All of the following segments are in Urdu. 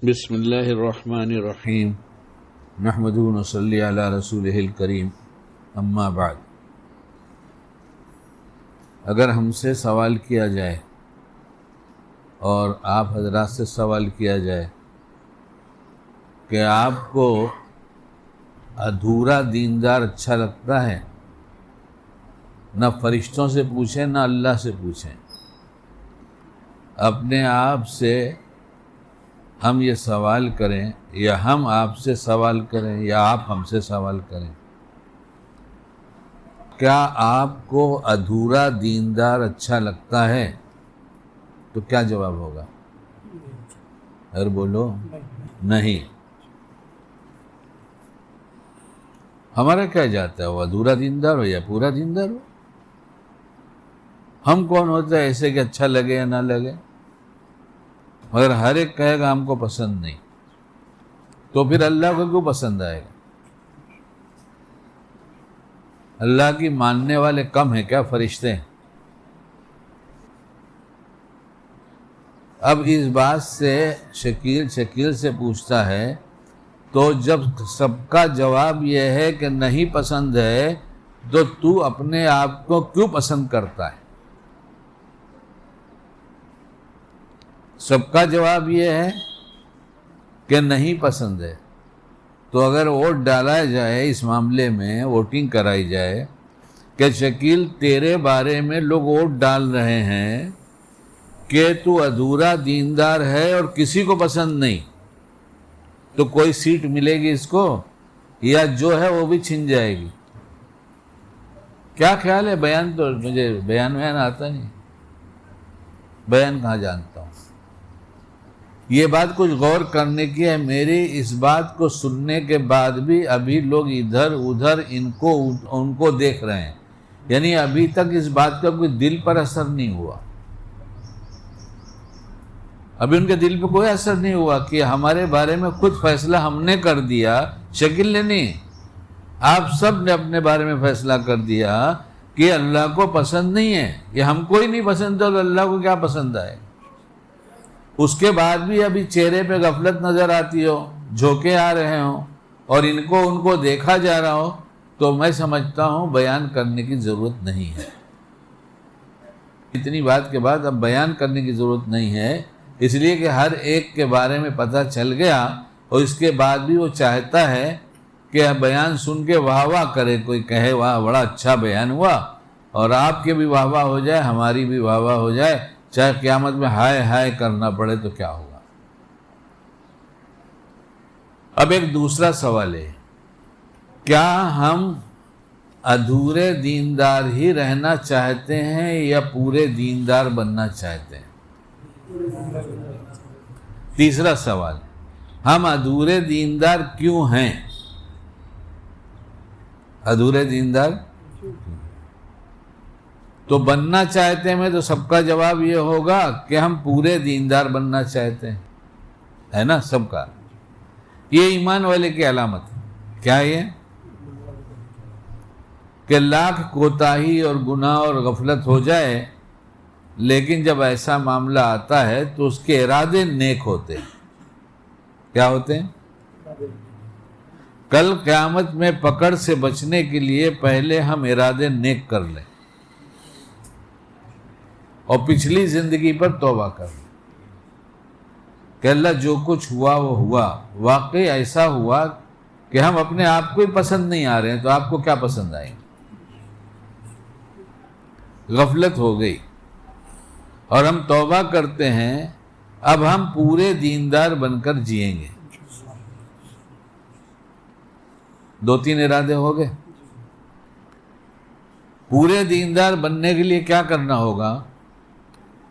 بسم اللہ الرحمن الرحیم نحمدہ و نصلی علی رسولہ الکریم اما بعد۔ اگر ہم سے سوال کیا جائے اور آپ حضرات سے سوال کیا جائے کہ آپ کو ادھورا دیندار اچھا لگتا ہے، نہ فرشتوں سے پوچھیں نہ اللہ سے پوچھیں، اپنے آپ سے ہم یہ سوال کریں یا ہم آپ سے سوال کریں یا آپ ہم سے سوال کریں، کیا آپ کو ادھورا دیندار اچھا لگتا ہے؟ تو کیا جواب ہوگا؟ اگر بولو نہیں۔ ہمارا کیا جاتا ہے وہ ادھورا دیندار ہو یا پورا دیندار ہو؟ ہم کون ہوتا ہے ایسے کہ اچھا لگے یا نہ لگے؟ مگر ہر ایک کہے گا ہم کو پسند نہیں، تو پھر اللہ کو کیوں پسند آئے گا؟ اللہ کی ماننے والے کم ہیں کیا فرشتے ہیں؟ اب اس بات سے شکیل سے پوچھتا ہے، تو جب سب کا جواب یہ ہے کہ نہیں پسند ہے، تو اپنے آپ کو کیوں پسند کرتا ہے؟ سب کا جواب یہ ہے کہ نہیں پسند ہے، تو اگر ووٹ ڈالا جائے، اس معاملے میں ووٹنگ کرائی جائے کہ شکیل تیرے بارے میں لوگ ووٹ ڈال رہے ہیں کہ تو ادھورا دیندار ہے اور کسی کو پسند نہیں، تو کوئی سیٹ ملے گی اس کو یا جو ہے وہ بھی چھن جائے گی؟ کیا خیال ہے؟ بیان تو مجھے بیان آتا نہیں، بیان کہاں جانتا ہوں۔ یہ بات کچھ غور کرنے کی ہے۔ میری اس بات کو سننے کے بعد بھی ابھی لوگ ادھر ادھر ان کو دیکھ رہے ہیں، یعنی ابھی تک اس بات کا کوئی دل پر اثر نہیں ہوا، ابھی ان کے دل پہ کوئی اثر نہیں ہوا کہ ہمارے بارے میں خود فیصلہ ہم نے کر دیا، شکیل نے نہیں، آپ سب نے اپنے بارے میں فیصلہ کر دیا کہ اللہ کو پسند نہیں ہے، یہ ہم کو ہی نہیں پسند تو اللہ کو کیا پسند آئے؟ اس کے بعد بھی ابھی چہرے پہ غفلت نظر آتی ہو، جھونکے آ رہے ہوں اور ان کو دیکھا جا رہا ہو، تو میں سمجھتا ہوں بیان کرنے کی ضرورت نہیں ہے۔ اتنی بات کے بعد اب بیان کرنے کی ضرورت نہیں ہے، اس لیے کہ ہر ایک کے بارے میں پتہ چل گیا، اور اس کے بعد بھی وہ چاہتا ہے کہ بیان سن کے واہ واہ کرے، کوئی کہے واہ بڑا اچھا بیان ہوا، اور آپ کے بھی واہ واہ ہو جائے، ہماری بھی واہ واہ ہو جائے، چاہے قیامت میں ہائے ہائے کرنا پڑے تو کیا ہوگا؟ اب ایک دوسرا سوال ہے، کیا ہم ادھورے دیندار ہی رہنا چاہتے ہیں یا پورے دیندار بننا چاہتے ہیں؟ تیسرا سوال، ہم ادھورے دیندار کیوں ہیں؟ ادھورے دیندار تو بننا چاہتے ہیں، تو سب کا جواب یہ ہوگا کہ ہم پورے دیندار بننا چاہتے ہیں، ہے نا؟ سب کا یہ ایمان والے کی علامت ہے۔ کیا یہ کہ لاکھ کوتاہی اور گناہ اور غفلت ہو جائے، لیکن جب ایسا معاملہ آتا ہے تو اس کے ارادے نیک ہوتے ہیں۔ کیا ہوتے ہیں؟ کل قیامت میں پکڑ سے بچنے کے لیے پہلے ہم ارادے نیک کر لیں اور پچھلی زندگی پر توبہ کر لیں کہ اللہ جو کچھ ہوا وہ ہوا، واقعی ایسا ہوا کہ ہم اپنے آپ کو ہی پسند نہیں آ رہے ہیں، تو آپ کو کیا پسند آئے؟ غفلت ہو گئی اور ہم توبہ کرتے ہیں، اب ہم پورے دیندار بن کر جئیں گے۔ دو تین ارادے ہو گئے۔ پورے دیندار بننے کے لیے کیا کرنا ہوگا؟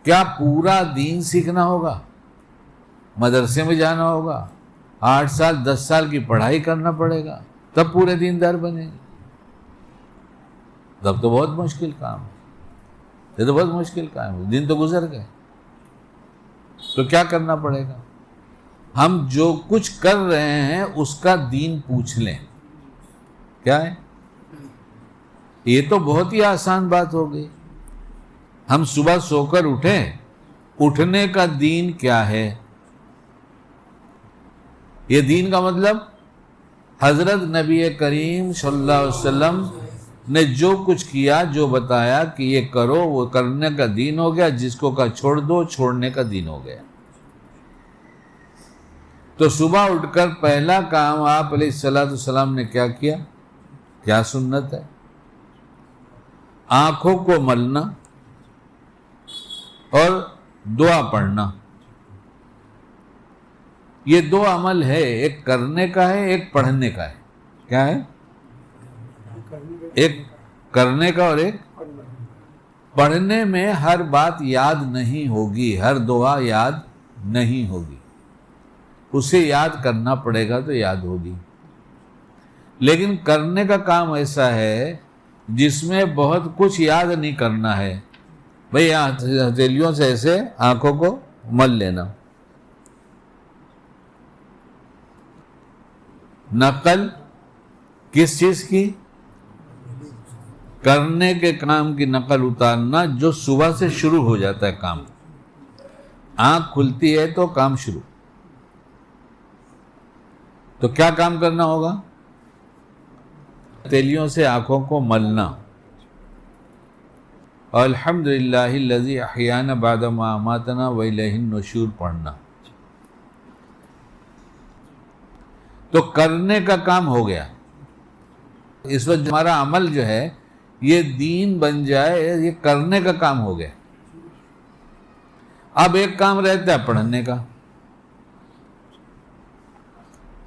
کیا پورا دین سیکھنا ہوگا؟ مدرسے میں جانا ہوگا، 8 سال 10 سال کی پڑھائی کرنا پڑے گا، تب پورے دیندار بنے گے؟ تب تو بہت مشکل کام ہے، یہ تو بہت مشکل کام ہے، دن تو گزر گئے۔ تو کیا کرنا پڑے گا؟ ہم جو کچھ کر رہے ہیں اس کا دین پوچھ لیں۔ کیا ہے؟ یہ تو بہت ہی آسان بات ہو گئی۔ ہم صبح سو کر اٹھیں، اٹھنے کا دین کیا ہے؟ یہ دین کا مطلب حضرت نبی کریم صلی اللہ علیہ وسلم نے جو کچھ کیا، جو بتایا کہ یہ کرو، وہ کرنے کا دین ہو گیا، جس کو کہا چھوڑ دو، چھوڑنے کا دین ہو گیا۔ تو صبح اٹھ کر پہلا کام آپ علیہ السلام نے کیا کیا؟ کیا سنت ہے؟ آنکھوں کو ملنا اور دعا پڑھنا۔ یہ دو عمل ہے، ایک کرنے کا ہے، ایک پڑھنے کا ہے۔ کیا ہے؟ ایک کرنے کا اور ایک پڑھنے میں ہر بات یاد نہیں ہوگی، ہر دعا یاد نہیں ہوگی، اسے یاد کرنا پڑے گا تو یاد ہوگی۔ لیکن کرنے کا کام ایسا ہے جس میں بہت کچھ یاد نہیں کرنا ہے۔ بھئی ہتھیلیوں سے ایسے آنکھوں کو مل لینا۔ نقل کس چیز کی؟ کرنے کے کام کی نقل اتارنا، جو صبح سے شروع ہو جاتا ہے کام۔ آنکھ کھلتی ہے تو کام شروع۔ تو کیا کام کرنا ہوگا؟ ہتھیلیوں سے آنکھوں کو ملنا، اور الحمدللہ الذی احیانا بعد ما اماتنا والیہ النشور پڑھنا۔ تو کرنے کا کام ہو گیا۔ اس وقت ہمارا عمل جو ہے یہ دین بن جائے، یہ کرنے کا کام ہو گیا۔ اب ایک کام رہتا ہے پڑھنے کا۔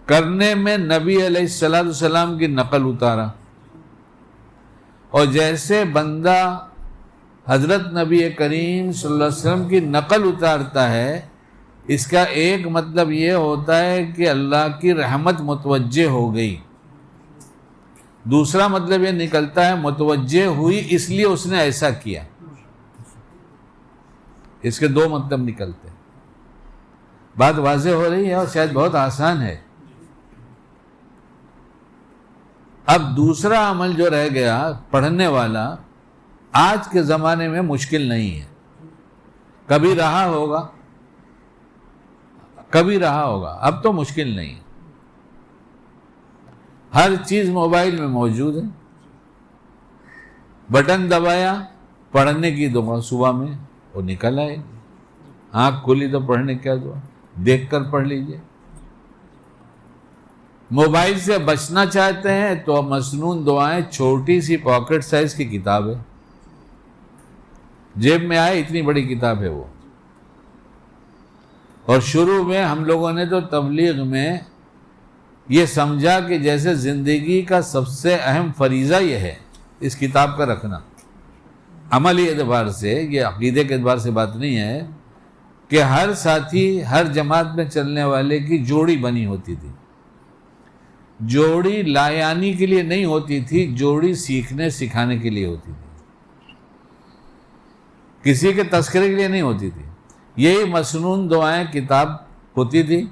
کرنے میں نبی علیہ السلام کی نقل اتارا، اور جیسے بندہ حضرت نبی کریم صلی اللہ علیہ وسلم کی نقل اتارتا ہے، اس کا ایک مطلب یہ ہوتا ہے کہ اللہ کی رحمت متوجہ ہو گئی۔ دوسرا مطلب یہ نکلتا ہے متوجہ ہوئی اس لیے اس نے ایسا کیا۔ اس کے دو مطلب نکلتے ہیں۔ بات واضح ہو رہی ہے اور شاید بہت آسان ہے۔ اب دوسرا عمل جو رہ گیا پڑھنے والا، آج کے زمانے میں مشکل نہیں ہے، کبھی رہا ہوگا، اب تو مشکل نہیں ہے۔ ہر چیز موبائل میں موجود ہے، بٹن دبایا، پڑھنے کی دعا صبح میں وہ نکل آئے گی۔ آنکھ کھلی تو پڑھنے کیا دعا، دیکھ کر پڑھ لیجئے۔ موبائل سے بچنا چاہتے ہیں تو مسنون دعائیں، چھوٹی سی پاکٹ سائز کی کتاب ہے، جیب میں آئے اتنی بڑی کتاب ہے وہ۔ اور شروع میں ہم لوگوں نے تو تبلیغ میں یہ سمجھا کہ جیسے زندگی کا سب سے اہم فریضہ یہ ہے اس کتاب کا رکھنا۔ عملی اعتبار سے، یہ عقیدے کے اعتبار سے بات نہیں ہے، کہ ہر ساتھی، ہر جماعت میں چلنے والے کی جوڑی بنی ہوتی تھی۔ جوڑی لایانی کے لیے نہیں ہوتی تھی، جوڑی سیکھنے سکھانے کے لیے ہوتی تھی، کسی کے تذکرے کے لیے نہیں ہوتی تھی۔ یہی مسنون دعائیں کتاب ہوتی تھی،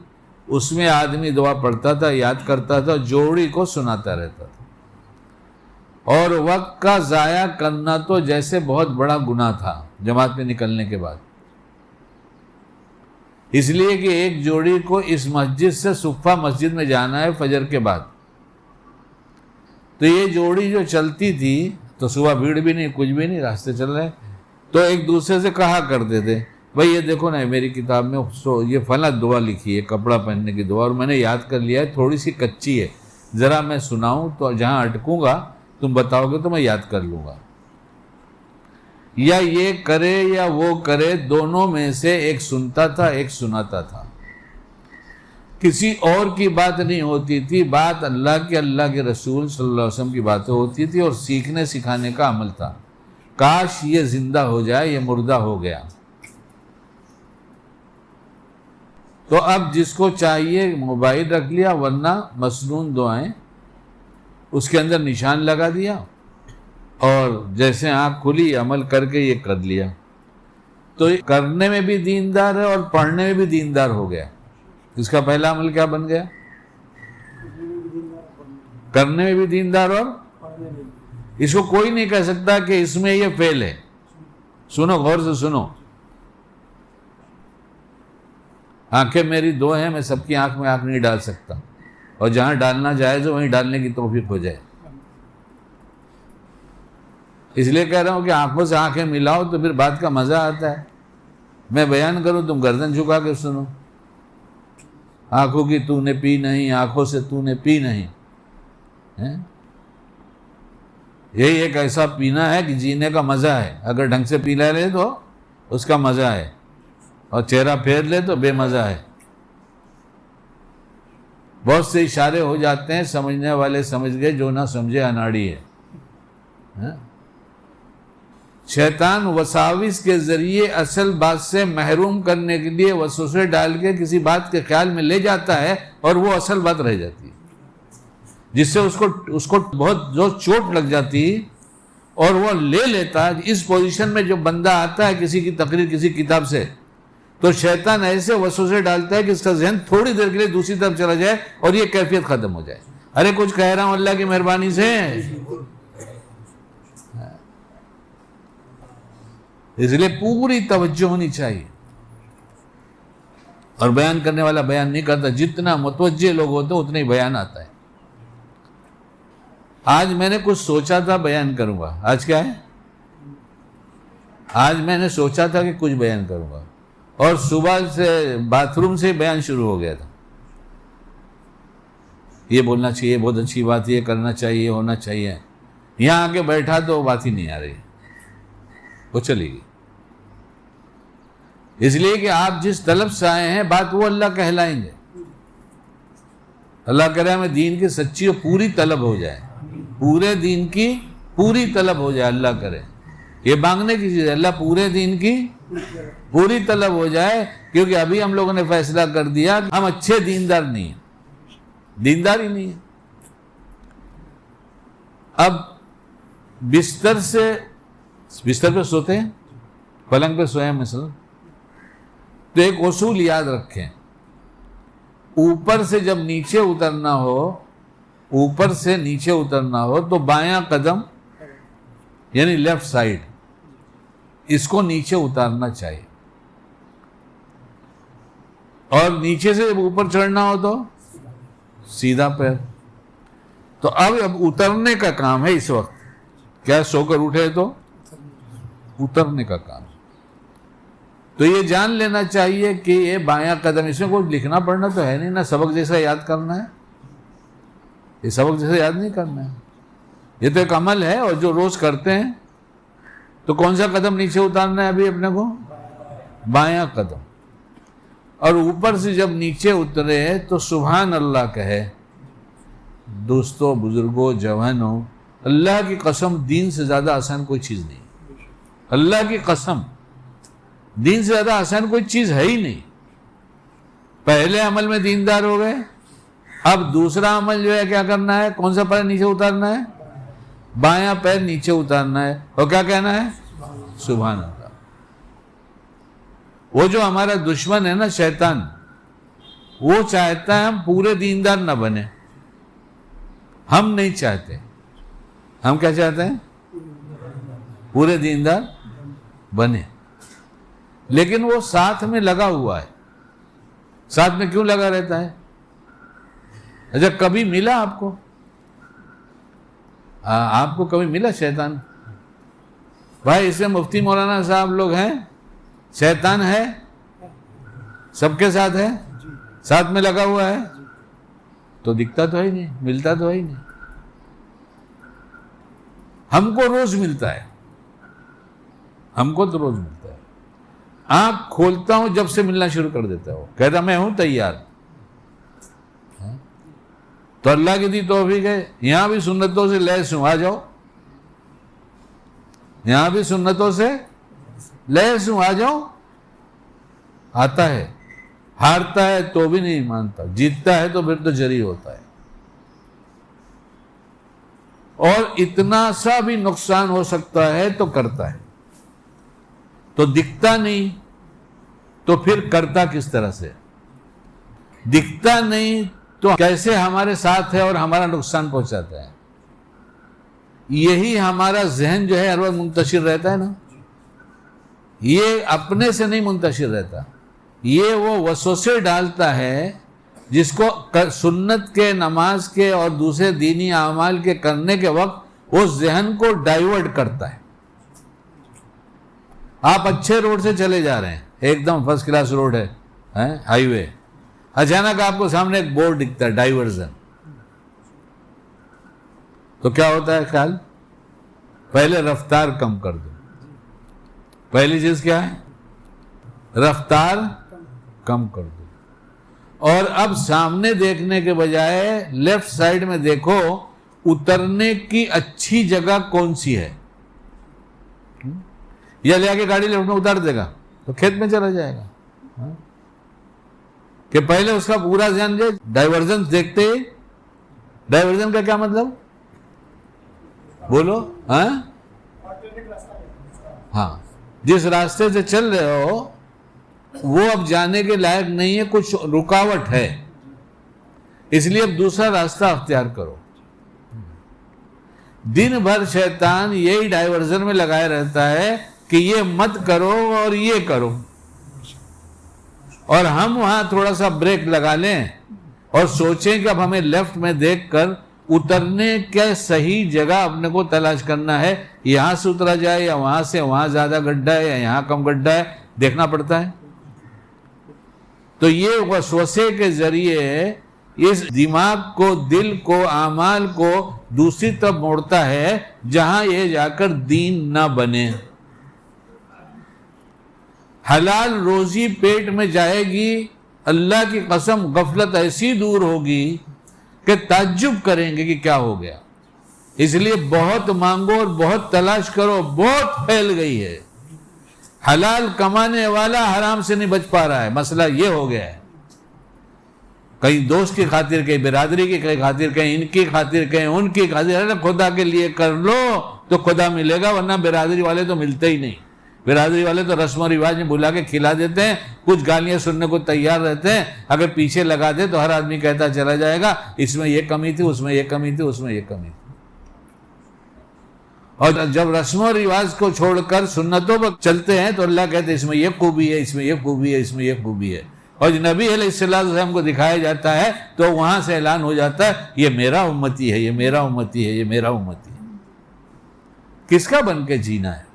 اس میں آدمی دعا پڑھتا تھا، یاد کرتا تھا، جوڑی کو سناتا رہتا تھا۔ اور وقت کا ضائع کرنا تو جیسے بہت بڑا گناہ تھا جماعت میں نکلنے کے بعد، اس لیے کہ ایک جوڑی کو اس مسجد سے صفہ مسجد میں جانا ہے فجر کے بعد، تو یہ جوڑی جو چلتی تھی تو صبح بھیڑ بھی نہیں، کچھ بھی نہیں، راستے چل رہے، تو ایک دوسرے سے کہا کرتے تھے بھئی یہ دیکھو نا میری کتاب میں یہ فلاں دعا لکھی ہے کپڑا پہننے کی دعا، اور میں نے یاد کر لیا ہے، تھوڑی سی کچی ہے، ذرا میں سناؤں تو جہاں اٹکوں گا تم بتاؤ گے تو میں یاد کر لوں گا۔ یا یہ کرے یا وہ کرے، دونوں میں سے ایک سنتا تھا ایک سناتا تھا، کسی اور کی بات نہیں ہوتی تھی، بات اللہ کے رسول صلی اللہ علیہ وسلم کی باتیں ہوتی تھی، اور سیکھنے سکھانے کا عمل تھا۔ کاش یہ زندہ ہو جائے، یہ مردہ ہو گیا۔ تو اب جس کو چاہیے موبائل رکھ لیا، ورنہ مسنون دعائیں اس کے اندر نشان لگا دیا، اور جیسے آنکھ کھلی عمل کر کے یہ کر لیا، تو کرنے میں بھی دیندار ہے اور پڑھنے میں بھی دیندار ہو گیا۔ اس کا پہلا عمل کیا بن گیا؟ کرنے میں بھی دیندار، اور اس کو کوئی نہیں کہہ سکتا کہ اس میں یہ فیل ہے۔ سنو، غور سے سنو، آنکھیں میری دو ہیں، میں سب کی آنکھ میں آنکھ نہیں ڈال سکتا، اور جہاں ڈالنا جائز ہو وہیں ڈالنے کی توفیق ہو جائے۔ اس لیے کہہ رہا ہوں کہ آنکھوں سے آنکھیں ملاؤ تو پھر بات کا مزہ آتا ہے۔ میں بیان کروں تم گردن جھکا کے سنو، آنکھوں کی تو نے پی نہیں، آنکھوں سے تو نے پی نہیں، یہی ایک ایسا پینا ہے کہ جینے کا مزہ ہے، اگر ڈھنگ سے پی لے تو اس کا مزہ ہے، اور چہرہ پھیر لے تو بے مزہ ہے۔ بہت سے اشارے ہو جاتے ہیں، سمجھنے والے سمجھ گئے، جو نہ سمجھے اناڑی ہے۔ شیطان وساوس کے ذریعے اصل بات سے محروم کرنے کے لیے وسوسے ڈال کے کسی بات کے خیال میں لے جاتا ہے، اور وہ اصل بات رہ جاتی ہے، جس سے اس کو بہت جو چوٹ لگ جاتی، اور وہ لے لیتا۔ اس پوزیشن میں جو بندہ آتا ہے کسی کی تقریر، کسی کتاب سے، تو شیطان ایسے وسوسے ڈالتا ہے کہ اس کا ذہن تھوڑی دیر کے لیے دوسری طرف چلا جائے اور یہ کیفیت ختم ہو جائے، ارے کچھ کہہ رہا ہوں اللہ کی مہربانی سے۔ اس لیے پوری توجہ ہونی چاہیے، اور بیان کرنے والا بیان نہیں کرتا، جتنا متوجہ لوگ ہوتے ہیں اتنا ہی بیان آتا ہے۔ آج میں نے کچھ سوچا تھا بیان کروں گا، آج کیا ہے؟ آج میں نے سوچا تھا کہ کچھ بیان کروں گا، اور صبح سے باتھ روم سے بیان شروع ہو گیا تھا، یہ بولنا چاہیے، بہت اچھی بات، یہ کرنا چاہیے، ہونا چاہیے۔ یہاں آ کے بیٹھا تو بات ہی نہیں آ رہی، وہ چلی گئی۔ اس لیے کہ آپ جس طلب سے آئے ہیں بات وہ اللہ کہلائیں گے۔ اللہ کرے ہمیں دین کی سچی اور پوری طلب ہو جائے، پورے دین کی پوری طلب ہو جائے، اللہ کرے۔ یہ مانگنے کی چیز ہے، اللہ پورے دین کی پوری طلب ہو جائے، کیونکہ ابھی ہم لوگوں نے فیصلہ کر دیا کہ ہم اچھے دیندار نہیں ہیں، دیندار ہی نہیں ہیں۔ اب بستر پہ سوتے ہیں، پلنگ پہ سوئے مثلا، تو ایک اصول یاد رکھیں، اوپر سے جب نیچے اترنا ہو، اوپر سے نیچے اترنا ہو تو بایاں قدم یعنی لیفٹ سائڈ، اس کو نیچے اتارنا چاہیے، اور نیچے سے جب اوپر چڑھنا ہو تو سیدھا پیر۔ تو اب اترنے کا کام ہے اس وقت، کیا سو کر اٹھے تو اترنے کا کام ہے۔ تو یہ جان لینا چاہیے کہ یہ بایاں قدم، اس میں کوئی لکھنا پڑھنا تو ہے نہیں، نہ سبق جیسا یاد کرنا ہے، یہ سبق جیسا یاد نہیں کرنا ہے، یہ تو ایک عمل ہے، اور جو روز کرتے ہیں۔ تو کون سا قدم نیچے اتارنا ہے ابھی اپنے کو؟ بایاں قدم۔ اور اوپر سے جب نیچے اترے تو سبحان اللہ کہے۔ دوستو، بزرگوں، جوانوں، اللہ کی قسم دین سے زیادہ آسان کوئی چیز نہیں، اللہ کی قسم دین سے زیادہ آسان کوئی چیز ہے ہی نہیں۔ پہلے عمل میں دیندار ہو گئے، اب دوسرا عمل جو ہے کیا کرنا ہے؟ کون سا پیر نیچے اتارنا ہے؟ بایاں پیر نیچے اتارنا ہے، اور کیا کہنا ہے؟ سبحان اللہ۔ وہ جو ہمارا دشمن ہے نا شیطان، وہ چاہتا ہے ہم پورے دیندار نہ بنے، ہم نہیں چاہتے۔ ہم کیا چاہتے ہیں؟ پورے دیندار بنے، لیکن وہ ساتھ میں لگا ہوا ہے۔ ساتھ میں کیوں لگا رہتا ہے؟ اچھا کبھی ملا آپ کو؟ آپ کو کبھی ملا شیطان؟ بھائی اس میں مفتی مولانا صاحب لوگ ہیں، شیطان ہے سب کے ساتھ ہے، ساتھ میں لگا ہوا ہے، تو دکھتا تو ہے ہی نہیں، ملتا تو ہے ہی نہیں۔ ہم کو روز ملتا ہے، ہم کو تو روز ملتا ہے۔ آنکھ کھولتا ہوں جب سے ملنا شروع کر دیتا ہوں، کہتا میں ہوں تیار۔ تو اللہ کی دی توفیق ہے، یہاں بھی سنتوں سے لیس ہوں، آ جاؤ، یہاں بھی سنتوں سے لیس ہوں، آ جاؤ۔ آتا ہے، ہارتا ہے تو بھی نہیں مانتا، جیتتا ہے تو پھر تو جری ہوتا ہے، اور اتنا سا بھی نقصان ہو سکتا ہے تو کرتا ہے۔ تو دکھتا نہیں تو پھر کرتا کس طرح سے؟ دکھتا نہیں تو کیسے ہمارے ساتھ ہے اور ہمارا نقصان پہنچاتا ہے؟ یہی ہمارا ذہن جو ہے ہر وقت منتشر رہتا ہے نا، یہ اپنے سے نہیں منتشر رہتا، یہ وہ وسوسے ڈالتا ہے جس کو سنت کے، نماز کے اور دوسرے دینی اعمال کے کرنے کے وقت وہ ذہن کو ڈائیورٹ کرتا ہے۔ آپ اچھے روڈ سے چلے جا رہے ہیں، ایک دم فرسٹ کلاس روڈ ہے، ہائی وے، اچانک آپ کو سامنے ایک بورڈ دکھتا ہے ڈائیورژن، تو کیا ہوتا ہے خیال؟ پہلے رفتار کم کر دو۔ پہلی چیز کیا ہے؟ رفتار کم کر دو، اور اب سامنے دیکھنے کے بجائے لیفٹ سائڈ میں دیکھو اترنے کی اچھی جگہ کون سی ہے، یا لے کے گاڑی لیفٹ میں اتار دے گا تو کھیت میں چلا جائے گا، کہ پہلے اس کا پورا ذہن جو ڈائیورژن دیکھتے ہی۔ ڈائیورژن کا کیا مطلب؟ بولو۔ ہاں، جس راستے سے چل رہے ہو وہ اب جانے کے لائق نہیں ہے، کچھ رکاوٹ ہے، اس لیے اب دوسرا راستہ اختیار کرو۔ دن بھر شیطان یہی ڈائیورژن میں لگائے رہتا ہے کہ یہ مت کرو اور یہ کرو، اور ہم وہاں تھوڑا سا بریک لگا لیں اور سوچیں کہ اب ہمیں لیفٹ میں دیکھ کر اترنے کے صحیح جگہ اپنے کو تلاش کرنا ہے، یہاں سے اترا جائے یا وہاں سے، وہاں زیادہ گڈھا ہے یا یہاں کم گڈھا ہے، دیکھنا پڑتا ہے۔ تو یہ وسوسے کے ذریعے اس دماغ کو، دل کو، اعمال کو دوسری طرف موڑتا ہے جہاں یہ جا کر دین نہ بنے۔ حلال روزی پیٹ میں جائے گی، اللہ کی قسم غفلت ایسی دور ہوگی کہ تعجب کریں گے کہ کیا ہو گیا۔ اس لیے بہت مانگو اور بہت تلاش کرو، بہت پھیل گئی ہے۔ حلال کمانے والا حرام سے نہیں بچ پا رہا ہے، مسئلہ یہ ہو گیا ہے۔ کہیں دوست کی خاطر، کہیں برادری کی خاطر، کہیں ان کی خاطر، کہیں ان کی خاطر، خدا کے لیے کر لو تو خدا ملے گا، ورنہ برادری والے تو ملتے ہی نہیں۔ برادری والے تو رسم و رواج میں بلا کے کھلا دیتے ہیں، کچھ گالیاں سننے کو تیار رہتے ہیں، اگر پیچھے لگا دے تو ہر آدمی کہتا چلا جائے گا اس میں یہ کمی تھی، اس میں یہ کمی تھی، اس میں یہ کمی تھی۔ اور جب رسم و رواج کو چھوڑ کر سنتوں پر چلتے ہیں تو اللہ کہتے ہیں اس میں یہ خوبی ہے، اس میں یہ خوبی ہے، اس میں یہ خوبی ہے۔ اور جو نبی علیہ السلام کو دکھایا جاتا ہے تو وہاں سے اعلان ہو جاتا ہے یہ میرا امتی ہے، یہ میرا امتی ہے، یہ میرا امتی ہے۔ کس کا بن کے جینا ہے؟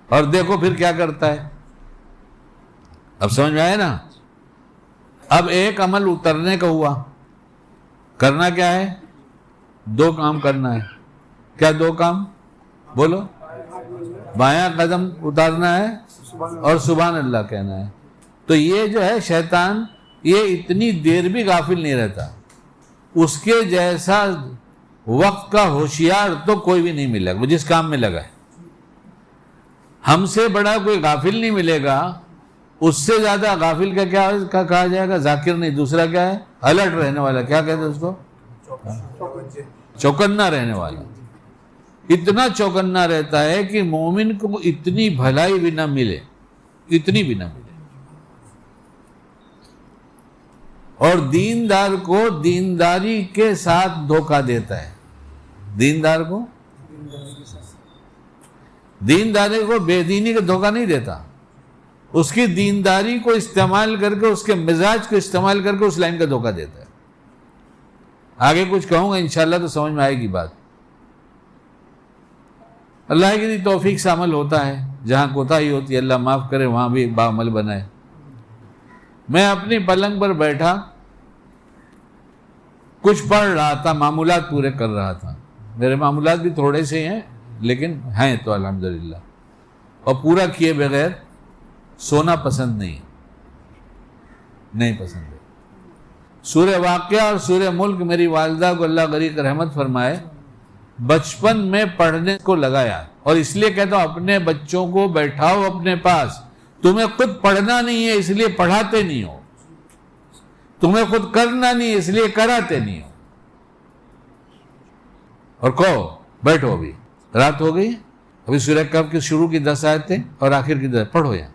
اور دیکھو پھر کیا کرتا ہے۔ اب سمجھ میں آئے نا؟ اب ایک عمل اترنے کا ہوا، کرنا کیا ہے؟ دو کام کرنا ہے۔ کیا دو کام؟ بولو۔ بایاں قدم اتارنا ہے اور سبحان اللہ کہنا ہے۔ تو یہ جو ہے شیطان، یہ اتنی دیر بھی غافل نہیں رہتا، اس کے جیسا وقت کا ہوشیار تو کوئی بھی نہیں ملے گا وہ جس کام میں لگا ہے۔ ہم سے بڑا کوئی غافل نہیں ملے گا، اس سے زیادہ غافل کا کیا کہا جائے گا؟ ذاکر نہیں، دوسرا کیا ہے؟ الرٹ رہنے والا۔ کیا کہتے ہیں اس کو؟ چوکنا رہنے والا۔ اتنا چوکنا رہتا ہے کہ مومن کو اتنی بھلائی بھی نہ ملے، اتنی بھی نہ ملے۔ اور دیندار کو دینداری کے ساتھ دھوکہ دیتا ہے۔ دیندار کو دینداری کو بے دینی کا دھوکہ نہیں دیتا، اس کی دینداری کو استعمال کر کے، اس کے مزاج کو استعمال کر کے اس لائن کا دھوکہ دیتا ہے۔ آگے کچھ کہوں گا انشاءاللہ تو سمجھ میں آئے گی بات۔ اللہ کی توفیق سے عمل ہوتا ہے، جہاں کوتاہی ہوتی ہے اللہ معاف کرے، وہاں بھی باعمل بنائے۔ میں اپنی پلنگ پر بیٹھا کچھ پڑھ رہا تھا، معمولات پورے کر رہا تھا۔ میرے معمولات بھی تھوڑے سے ہیں لیکن ہیں تو الحمدللہ، اور پورا کیے بغیر سونا پسند نہیں پسند ہے۔ سورہ واقعہ اور سورہ ملک میری والدہ کو اللہ غریق رحمت فرمائے بچپن میں پڑھنے کو لگایا، اور اس لیے کہتا ہوں اپنے بچوں کو بیٹھاؤ اپنے پاس۔ تمہیں خود پڑھنا نہیں ہے اس لیے پڑھاتے نہیں ہو، تمہیں خود کرنا نہیں ہے اس لیے کراتے نہیں ہو، اور کہو بیٹھو، ابھی رات ہو گئی، ابھی سورہ کہف کی شروع کی 10 آیتیں اور آخر کی 10 پڑھو۔ یہاں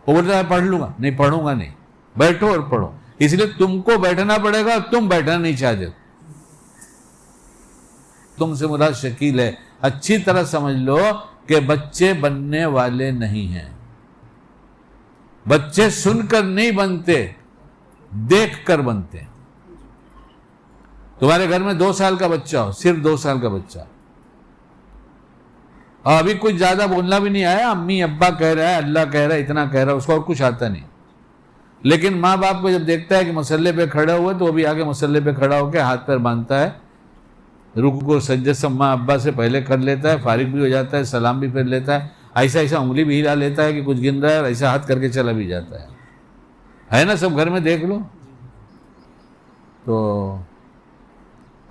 وہ بولتا ہے پڑھ لوں گا، نہیں پڑھوں گا نہیں، بیٹھو اور پڑھو۔ اس لیے تم کو بیٹھنا پڑے گا، تم بیٹھنا نہیں چاہتے، تم سے مراد شکیل ہے۔ اچھی طرح سمجھ لو کہ بچے بننے والے نہیں ہیں، بچے سن کر نہیں بنتے، دیکھ کر بنتے ہیں۔ تمہارے گھر میں 2 سال کا بچہ ہو، صرف 2 سال کا بچہ، اور ابھی کچھ زیادہ بولنا بھی نہیں آیا، امی ابا کہہ رہا ہے، اللہ کہہ رہا ہے، اتنا کہہ رہا ہے، اس کو اور کچھ آتا نہیں، لیکن ماں باپ کو جب دیکھتا ہے کہ مسلے پہ کھڑے ہوئے تو وہ بھی آگے مسلے پہ کھڑا ہو کے ہاتھ پیر باندھتا ہے، رکوع کو سجدے سے ماں ابا سے پہلے کر لیتا ہے، فارغ بھی ہو جاتا ہے، سلام بھی پھر لیتا ہے، ایسا انگلی بھی ہلا لیتا ہے کہ کچھ گن رہا ہے، اور ایسا ہاتھ کر کے چلا بھی جاتا ہے نا؟ سب گھر میں دیکھ لو، تو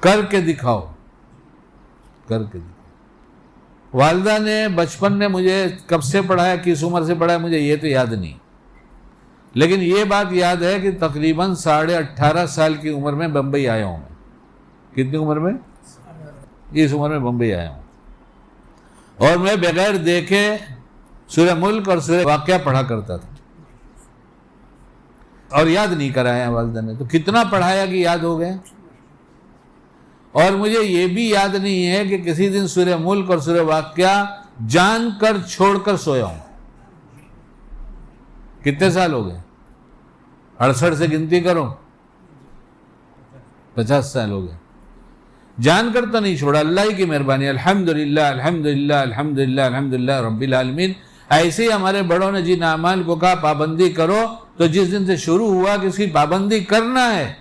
کر کے دکھاؤ، کر کے دکھاؤ۔ والدہ نے بچپن میں مجھے کب سے پڑھایا، کس عمر سے پڑھایا، مجھے یہ تو یاد نہیں، لیکن یہ بات یاد ہے کہ تقریباً 18.5 سال کی عمر میں بمبئی آیا ہوں میں۔ کتنی عمر میں؟ اس عمر میں بمبئی آیا ہوں، اور میں بغیر دیکھے سورہ ملک اور سورہ واقعہ پڑھا کرتا تھا، اور یاد نہیں کرایا والدہ نے، تو کتنا پڑھایا کہ یاد ہو گیا۔ اور مجھے یہ بھی یاد نہیں ہے کہ کسی دن سورہ ملک اور سورہ واقعہ جان کر چھوڑ کر سویا ہوں۔ کتنے سال ہو گئے؟ 68 سے گنتی کرو، 50 سال ہو گئے، جان کر تو نہیں چھوڑا، اللہ ہی کی مہربانی، الحمدللہ الحمدللہ الحمدللہ الحمدللہ رب العالمین۔ ایسے ہی ہمارے بڑوں نے جن اعمال کو کہا پابندی کرو، تو جس دن سے شروع ہوا کہ اس کی پابندی کرنا ہے،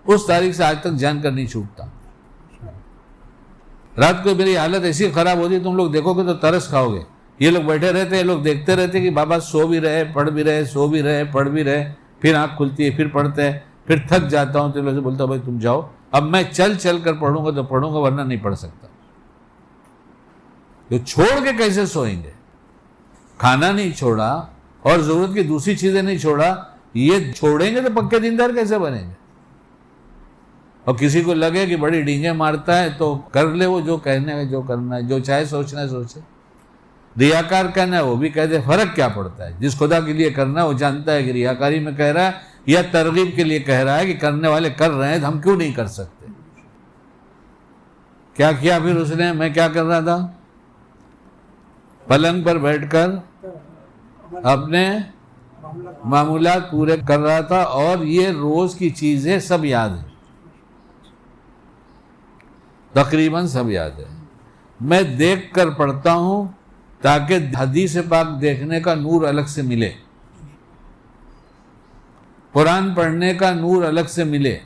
اس تاریخ سے آج تک جان کر نہیں چھوٹتا۔ رات کو میری حالت ایسی خراب ہوتی، تم لوگ دیکھو گے تو ترس کھاؤ گے، یہ لوگ بیٹھے رہتے، یہ لوگ دیکھتے رہتے کہ بابا سو بھی رہے، پڑھ بھی رہے، سو بھی رہے، پڑھ بھی رہے، پھر آنکھ کھلتی ہے، پھر پڑھتے ہیں، پھر تھک جاتا ہوں تو لوگ سے بولتا ہوں بھائی تم جاؤ، اب میں چل چل کر پڑھوں گا تو پڑھوں گا، ورنہ نہیں پڑھ سکتا۔ تو چھوڑ کے کیسے سوئیں گے؟ کھانا نہیں چھوڑا اور ضرورت کی دوسری چیزیں نہیں چھوڑا، یہ چھوڑیں گے تو پکے دیندار کیسے بنیں گے؟ اور کسی کو لگے کہ بڑی ڈینگیں مارتا ہے تو کر لے، وہ جو کہنے ہے، جو کرنا ہے، جو چاہے سوچنا ہے سوچے، ریاکار کہنا ہے وہ بھی کہہ دے، فرق کیا پڑتا ہے؟ جس خدا کے لیے کرنا ہے وہ جانتا ہے کہ ریاکاری میں کہہ رہا ہے یا ترغیب کے لیے کہہ رہا ہے کہ کرنے والے کر رہے ہیں تو ہم کیوں نہیں کر سکتے؟ کیا کیا پھر اس نے؟ میں کیا کر رہا تھا؟ پلنگ پر بیٹھ کر اپنے معمولات پورے کر رہا تھا، اور یہ روز کی چیزیں سب یاد ہیں، تقریباً سب یاد ہے۔ میں دیکھ کر پڑھتا ہوں تاکہ حدیث پاک دیکھنے کا نور الگ سے ملے، قرآن پڑھنے کا نور الگ سے ملے۔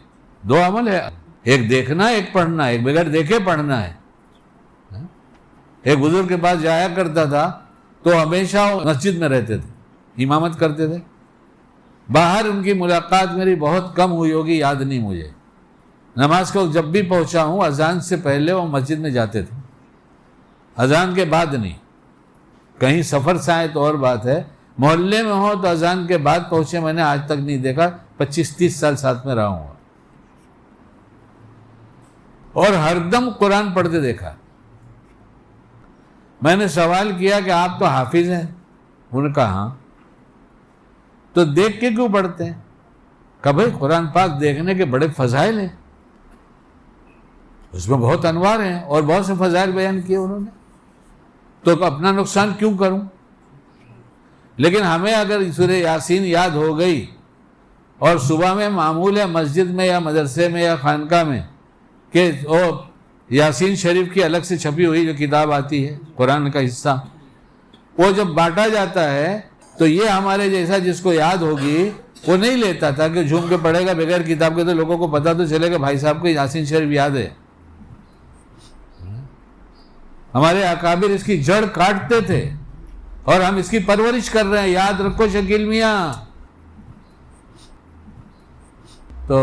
2 عمل ہے، ایک دیکھنا، ایک پڑھنا، ایک بغیر دیکھے پڑھنا ہے۔ ایک بزرگ کے پاس جایا کرتا تھا تو ہمیشہ مسجد میں رہتے تھے، امامت کرتے تھے، باہر ان کی ملاقات میری بہت کم ہوئی ہوگی، یاد نہیں مجھے۔ نماز کو جب بھی پہنچا ہوں اذان سے پہلے وہ مسجد میں جاتے تھے، اذان کے بعد نہیں۔ کہیں سفر سے آئے تو اور بات ہے، محلے میں ہو تو اذان کے بعد پہنچے میں نے آج تک نہیں دیکھا، 25-30 سال ساتھ میں رہا ہوں، اور ہر دم قرآن پڑھتے دیکھا۔ میں نے سوال کیا کہ آپ تو حافظ ہیں؟ انہوں نے کہا ہاں۔ تو دیکھ کے کیوں پڑھتے ہیں؟ کہ بھائی قرآن پاک دیکھنے کے بڑے فضائل ہیں، اس میں بہت انوار ہیں اور بہت سے فضائل بیان کیے انہوں نے، تو اپنا نقصان کیوں کروں؟ لیکن ہمیں اگر سورہ یاسین یاد ہو گئی اور صبح میں معمول ہے مسجد میں یا مدرسے میں یا خانقاہ میں کہ یاسین شریف کی الگ سے چھپی ہوئی جو کتاب آتی ہے قرآن کا حصہ، وہ جب بانٹا جاتا ہے تو یہ ہمارے جیسا جس کو یاد ہوگی وہ نہیں لیتا تھا کہ جھوم کے پڑھے گا بغیر کتاب کے، تو لوگوں کو پتا تو چلے گا بھائی صاحب کو یاسین شریف یاد ہے۔ ہمارے اکابر اس کی جڑ کاٹتے تھے اور ہم اس کی پرورش کر رہے ہیں، یاد رکھو شکیل میاں۔ تو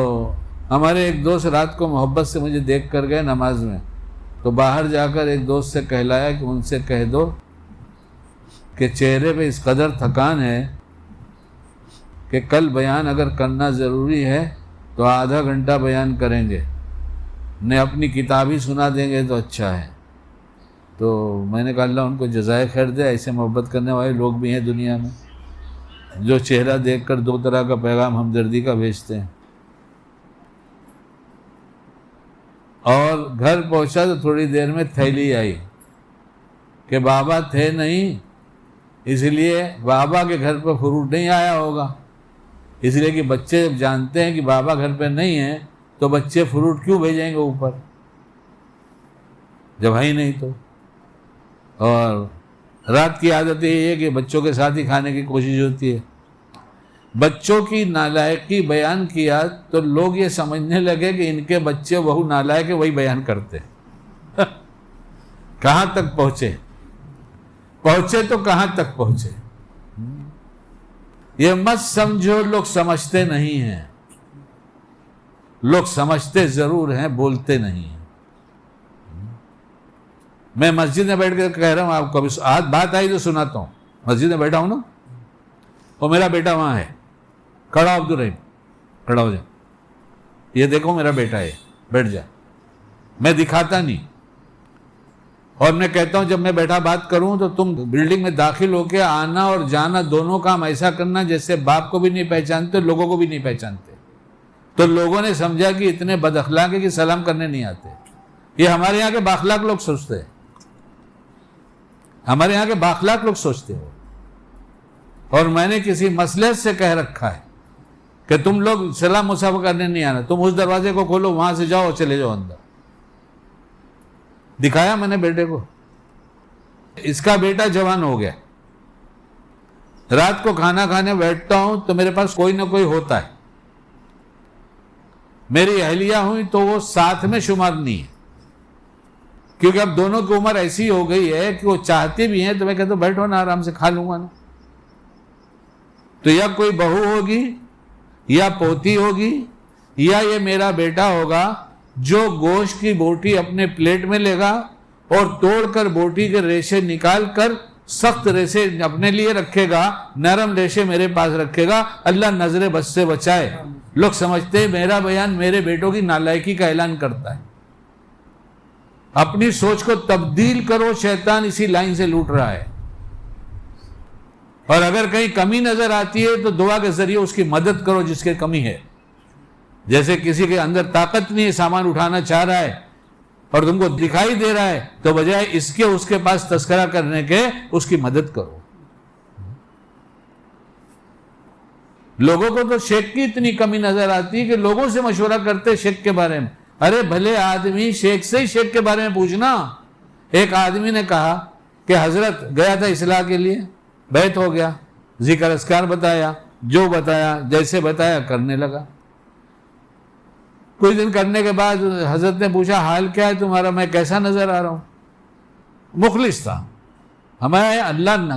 ہمارے ایک دوست رات کو محبت سے مجھے دیکھ کر گئے نماز میں، تو باہر جا کر ایک دوست سے کہلایا کہ ان سے کہہ دو کہ چہرے پہ اس قدر تھکان ہے کہ کل بیان اگر کرنا ضروری ہے تو آدھا گھنٹہ بیان کریں گے، نے اپنی کتاب ہی سنا دیں گے تو اچھا ہے۔ تو میں نے کہا اللہ ان کو جزائے خیر دے، ایسے محبت کرنے والے لوگ بھی ہیں دنیا میں جو چہرہ دیکھ کر 2 طرح کا پیغام ہمدردی کا بھیجتے ہیں۔ اور گھر پہنچا تو تھوڑی دیر میں تھیلی آئی کہ بابا تھے نہیں اس لیے بابا کے گھر پہ فروٹ نہیں آیا ہوگا، اس لیے کہ بچے جب جانتے ہیں کہ بابا گھر پہ نہیں ہیں تو بچے فروٹ کیوں بھیجیں گے اوپر جب ہے ہی نہیں تو۔ اور رات کی عادت یہ ہے کہ بچوں کے ساتھ ہی کھانے کی کوشش ہوتی ہے۔ بچوں کی نالائقی بیان کیا تو لوگ یہ سمجھنے لگے کہ ان کے بچے بہو نالائق ہے، وہی بیان کرتے ہیں۔ کہاں تک پہنچے تو کہاں تک پہنچے۔ یہ مت سمجھو لوگ سمجھتے نہیں ہیں، لوگ سمجھتے ضرور ہیں، بولتے نہیں ہیں۔ میں مسجد میں بیٹھ کے کہہ رہا ہوں آپ کو، آج بات آئی تو سناتا ہوں۔ مسجد میں بیٹھا ہوں نا، اور میرا بیٹا وہاں ہے کھڑا، عبدالرحیم کھڑا ہو جا، یہ دیکھو میرا بیٹا ہے، بیٹھ جا۔ میں دکھاتا نہیں، اور میں کہتا ہوں جب میں بیٹھا بات کروں تو تم بلڈنگ میں داخل ہو کے آنا اور جانا دونوں کام ایسا کرنا جیسے باپ کو بھی نہیں پہچانتے، لوگوں کو بھی نہیں پہچانتے۔ تو لوگوں نے سمجھا کہ اتنے بد اخلاق ہیں کہ سلام کرنے نہیں آتے۔ یہ ہمارے یہاں کے بااخلاق لوگ سوچتے ہیں، ہمارے یہاں کے بااخلاق لوگ سوچتے ہو۔ اور میں نے کسی مصلحت سے کہہ رکھا ہے کہ تم لوگ سلام مصافحہ کرنے نہیں آنا، تم اس دروازے کو کھولو، وہاں سے جاؤ، چلے جاؤ اندر۔ دکھایا میں نے بیٹے کو، اس کا بیٹا جوان ہو گیا۔ رات کو کھانا کھانے بیٹھتا ہوں تو میرے پاس کوئی نہ کوئی ہوتا ہے، میری اہلیہ ہوئی تو وہ ساتھ میں شمار نہیں ہے، کیونکہ اب دونوں کی عمر ایسی ہو گئی ہے کہ وہ چاہتے بھی ہیں، تو میں کہتا ہوں بیٹھو نا، آرام سے کھا لوں گا نا۔ تو یا کوئی بہو ہوگی یا پوتی ہوگی یا یہ میرا بیٹا ہوگا جو گوشت کی بوٹی اپنے پلیٹ میں لے گا اور توڑ کر بوٹی کے ریشے نکال کر سخت ریشے اپنے لیے رکھے گا، نرم ریشے میرے پاس رکھے گا۔ اللہ نظر بد سے بچائے۔ لوگ سمجھتے ہیں میرا بیان میرے بیٹوں کی نالائقی کا اعلان کرتا ہے۔ اپنی سوچ کو تبدیل کرو، شیطان اسی لائن سے لوٹ رہا ہے۔ اور اگر کہیں کمی نظر آتی ہے تو دعا کے ذریعے اس کی مدد کرو جس کے کمی ہے۔ جیسے کسی کے اندر طاقت نہیں ہے، سامان اٹھانا چاہ رہا ہے اور تم کو دکھائی دے رہا ہے، تو بجائے اس کے اس کے پاس تذکرہ کرنے کے اس کی مدد کرو۔ لوگوں کو تو شیخ کی اتنی کمی نظر آتی ہے کہ لوگوں سے مشورہ کرتے شیخ کے بارے میں۔ ارے بھلے آدمی شیخ سے ہی شیخ کے بارے میں پوچھنا۔ ایک آدمی نے کہا کہ حضرت گیا تھا اصلاح کے لیے، بیت ہو گیا، ذکر اذکار بتایا، جو بتایا جیسے بتایا کرنے لگا۔ کچھ دن کرنے کے بعد حضرت نے پوچھا حال کیا ہے تمہارا، میں کیسا نظر آ رہا ہوں؟ مخلص تھا۔ ہمیں اللہ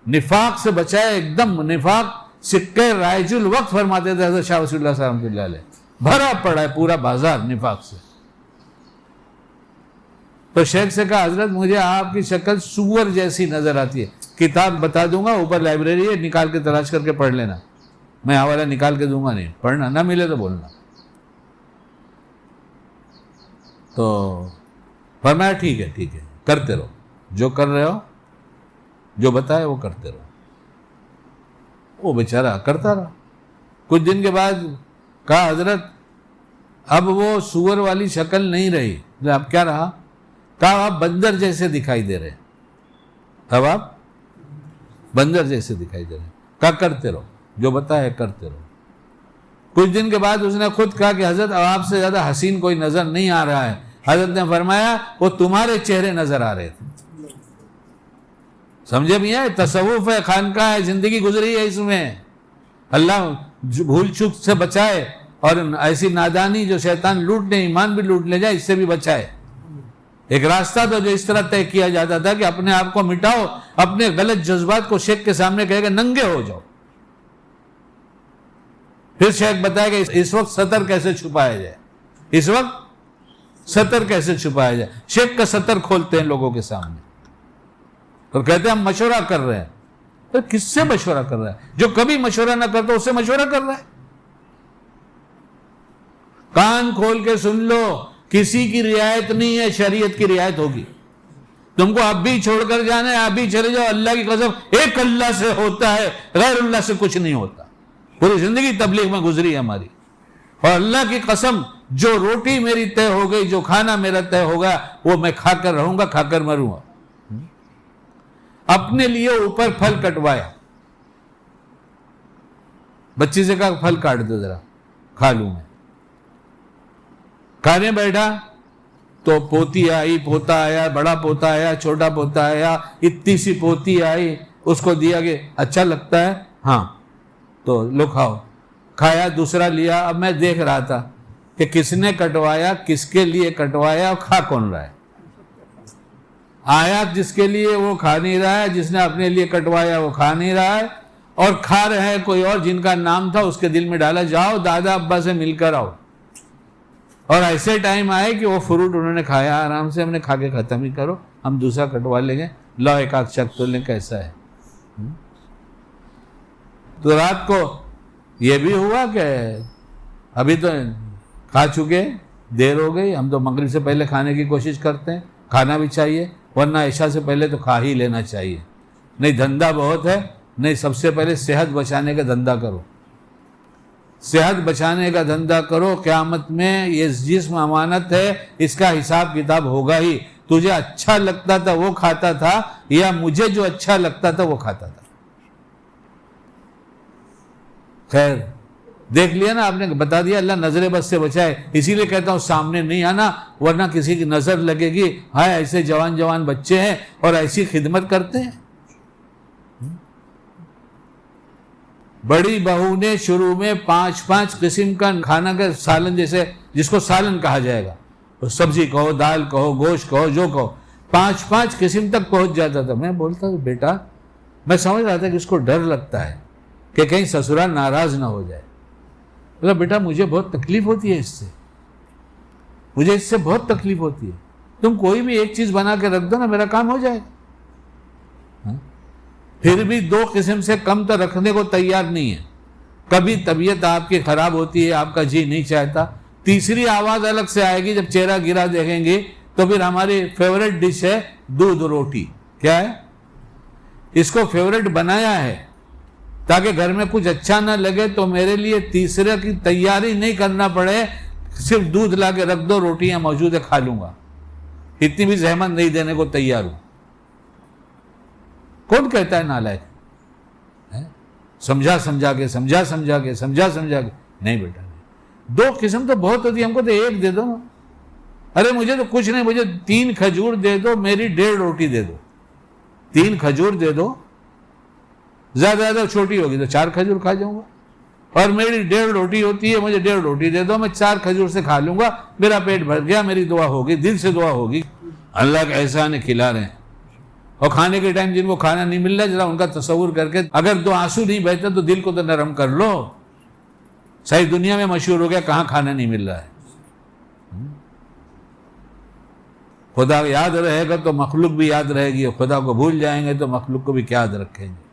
نفاق سے بچائے، ایک دم نفاق سکے رائج الوقت فرماتے تھے حضرت شاہ ولی اللہ صاحب رحمۃ اللہ علیہ، بھرا پڑا ہے پورا بازار نفاق سے۔ تو شیخ سے کہا حضرت مجھے آپ کی شکل سور جیسی نظر آتی ہے، کتاب بتا دوں گا، اوپر لائبریری ہے، نکال کے تلاش کر کے پڑھ لینا، میں حوالہ نکال کے دوں گا نہیں، پڑھنا، نہ ملے تو بولنا۔ تو فرمایا ٹھیک ہے کرتے رہو، جو کر رہے ہو، جو بتائے وہ کرتے رہو۔ وہ بیچارہ کرتا رہا۔ کچھ دن کے بعد کہا حضرت اب وہ سور والی شکل نہیں رہی، اب کیا رہا؟ کہا آپ بندر جیسے دکھائی دے رہے، اب آپ بندر جیسے دکھائی دے رہے۔ کہا کرتے رہو، جو بتایا کرتے رہو۔ کچھ دن کے بعد اس نے خود کہا کہ حضرت اب آپ سے زیادہ حسین کوئی نظر نہیں آ رہا ہے۔ حضرت نے فرمایا وہ تمہارے چہرے نظر آ رہے تھے۔ سمجھے بھی ہے، تصوف ہے، خانقاہ ہے، زندگی گزری ہے اس میں۔ اللہ بھول چوک سے بچائے، اور ایسی نادانی جو شیطان لوٹ لے، ایمان بھی لوٹ لے جائے، اس سے بھی بچائے۔ ایک راستہ تھا جو اس طرح طے کیا جاتا تھا کہ اپنے آپ کو مٹاؤ، اپنے غلط جذبات کو شیخ کے سامنے کہے کہ ننگے ہو جاؤ۔ پھر شیخ بتایا کہ اس وقت سطر کیسے چھپایا جائے، اس وقت سطر کیسے چھپایا جائے۔ شیخ کا سطر کھولتے ہیں لوگوں کے سامنے اور کہتے ہیں ہم مشورہ کر رہے ہیں۔ تو کس سے مشورہ کر رہا ہے؟ جو کبھی مشورہ نہ کرتا اس سے مشورہ کر رہا ہے۔ کان کھول کے سن لو، کسی کی رعایت نہیں ہے، شریعت کی رعایت ہوگی۔ تم کو اب بھی چھوڑ کر جانا ہے، اب بھی چلے جاؤ، اللہ کی قسم ایک اللہ سے ہوتا ہے، غیر اللہ سے کچھ نہیں ہوتا۔ پوری زندگی تبلیغ میں گزری ہے ہماری، اور اللہ کی قسم جو روٹی میری طے ہو گئی، جو کھانا میرا طے ہوگا، وہ میں کھا کر رہوں گا، کھا کر مروں گا۔ اپنے لیے اوپر پھل کٹوایا. بچی سے کہا پھل کاٹ دو ذرا کھا لوں میں. کھانے بیٹھا تو پوتی آئی, پوتا آیا, بڑا پوتا آیا, چھوٹا پوتا آیا, اتنی سی پوتی آئی, اس کو دیا کہ اچھا لگتا ہے, ہاں تو لو کھاؤ. کھایا, دوسرا لیا. اب میں دیکھ رہا تھا کہ کس نے کٹوایا, کس کے لیے کٹوایا اور کھا کون رہا ہے. آیا جس کے لیے وہ کھا نہیں رہا ہے, جس نے اپنے لیے کٹوایا وہ کھا نہیں رہا ہے, اور کھا رہے ہیں کوئی اور جن کا نام تھا اس کے دل میں ڈالا جاؤ دادا ابا سے مل کر آؤ. اور ایسے ٹائم آئے کہ وہ فروٹ انہوں نے کھایا آرام سے, ہم نے کھا کے ختم ہی کرو, ہم دوسرا کٹوا لیں گے, لاؤ ایک آدھ چک تو لیں کیسا ہے. تو رات کو یہ بھی ہوا کہ ابھی تو کھا چکے, دیر ہو گئی, ہم تو مغرب سے پہلے کھانے کی کوشش کرتے ہیں, کھانا بھی چاہیے ورنہ عشاء سے پہلے تو کھا ہی لینا چاہیے. نہیں دھندا بہت ہے, نہیں سب سے پہلے صحت بچانے کا دھندا کرو, صحت بچانے کا دھندا کرو. قیامت میں یہ جسم امانت ہے, اس کا حساب کتاب ہوگا ہی. تجھے اچھا لگتا تھا وہ کھاتا تھا یا مجھے جو اچھا لگتا تھا وہ کھاتا تھا. خیر دیکھ لیا نا آپ نے, بتا دیا. اللہ نظر بد سے بچائے, اسی لیے کہتا ہوں سامنے نہیں آنا ورنہ کسی کی نظر لگے گی, ہائے ایسے جوان بچے ہیں اور ایسی خدمت کرتے ہیں. بڑی بہو نے شروع میں 5 قسم کا کھانا کا سالن, جیسے جس کو سالن کہا جائے گا, سبزی کہو, دال کہو, گوشت کہو, جو کہو, 5 قسم تک پہنچ جاتا تھا. میں بولتا تھا بیٹا, میں سمجھ رہا تھا کہ اس کو ڈر لگتا ہے کہ کہیں سسرال ناراض نہ ہو جائے. بولا بیٹا مجھے بہت تکلیف ہوتی ہے اس سے, مجھے اس سے بہت تکلیف ہوتی ہے. تم کوئی بھی ایک چیز بنا کے رکھ دو نا, میرا کام ہو جائے گا. پھر بھی 2 قسم سے کم تو رکھنے کو تیار نہیں ہے. کبھی طبیعت آپ کی خراب ہوتی ہے, آپ کا جی نہیں چاہتا. تیسری آواز الگ سے آئے گی جب چہرہ گرا دیکھیں گے, تو پھر ہماری فیوریٹ ڈش ہے دودھ روٹی. کیا ہے, اس کو فیوریٹ بنایا ہے تاکہ گھر میں کچھ اچھا نہ لگے تو میرے لیے تیسرے کی تیاری نہیں کرنا پڑے, صرف دودھ لا کے رکھ دو, روٹیاں موجود ہے کھا لوں گا, اتنی بھی زحمت نہیں دینے کو تیار ہوں. کون کہتا ہے نالائق؟ سمجھا کے نہیں بیٹا, 2 قسم تو بہت ہوتی ہے, ہم کو تو 1 دے دو نا. ارے مجھے تو کچھ نہیں, مجھے 3 کھجور دے دو, میری 1.5 روٹی دے دو. 3 کھجور دے دو, زیادہ چھوٹی ہوگی تو 4 کھجور کھا جاؤں گا, اور میری 1.5 روٹی ہوتی ہے, مجھے 1.5 روٹی دے دو, میں 4 کھجور سے کھا لوں گا, میرا پیٹ بھر گیا, میری دعا ہوگی, دل سے دعا ہوگی. اللہ کا احسان ہے کھلا رہے ہیں. اور کھانے کے ٹائم جن کو کھانا نہیں مل رہا, ذرا ان کا تصور کر کے, اگر 2 آنسو نہیں بہتے تو دل کو تو نرم کر لو. صحیح دنیا میں مشہور ہو گیا کہاں کھانا نہیں مل رہا ہے. خدا یاد رہے گا تو مخلوق بھی یاد رہے گی, اور خدا کو بھول جائیں گے تو مخلوق کو بھی کیا یاد رکھیں گے.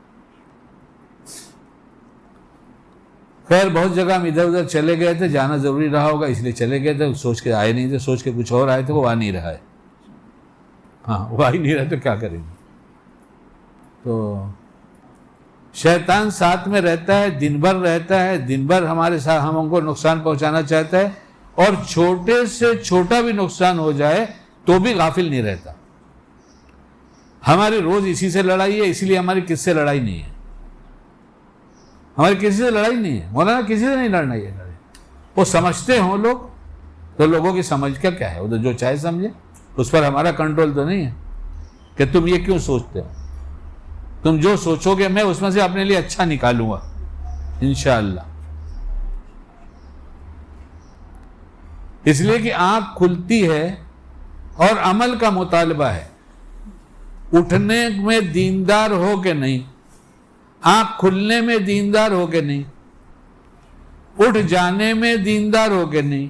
خیر بہت جگہ ہم ادھر ادھر چلے گئے تھے, جانا ضروری رہا ہوگا اس لیے چلے گئے تھے, سوچ کے آئے نہیں تھے, سوچ کے کچھ اور آئے تھے, وہ آ نہیں رہا ہے. ہاں وہ آ ہی نہیں رہا تو کیا کریں گے. تو شیطان ساتھ میں رہتا ہے, دن بھر رہتا ہے, دن بھر ہمارے ساتھ ہم کو نقصان پہنچانا چاہتا ہے, اور چھوٹے سے چھوٹا بھی نقصان ہو جائے تو بھی غافل نہیں رہتا. ہماری روز اسی سے لڑائی ہے, اس لیے ہماری کس سے لڑائی نہیں ہے, ہماری کسی سے لڑائی نہیں ہے. مولانا کسی سے نہیں لڑنا, یہ لڑائی وہ سمجھتے ہوں لوگ, تو لوگوں کی سمجھ کا کیا ہے, وہ تو جو چاہے سمجھے, اس پر ہمارا کنٹرول تو نہیں ہے کہ تم یہ کیوں سوچتے ہو. تم جو سوچو گے میں اس میں سے اپنے لیے اچھا نکالوں گا انشاءاللہ. اس لیے کہ آنکھ کھلتی ہے اور عمل کا مطالبہ ہے. اٹھنے میں دیندار ہو کہ نہیں, آنکھ کھلنے میں دیندار ہو کہ نہیں, اٹھ جانے میں دیندار ہو کہ نہیں.